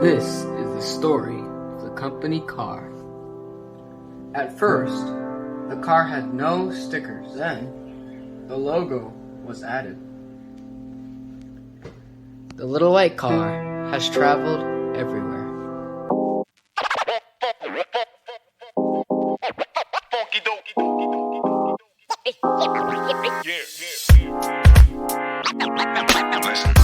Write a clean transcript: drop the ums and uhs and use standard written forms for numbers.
This is the story of the company car. At first, the car had no stickers. Then, the logo was added. The little white car has traveled everywhere. Yeah.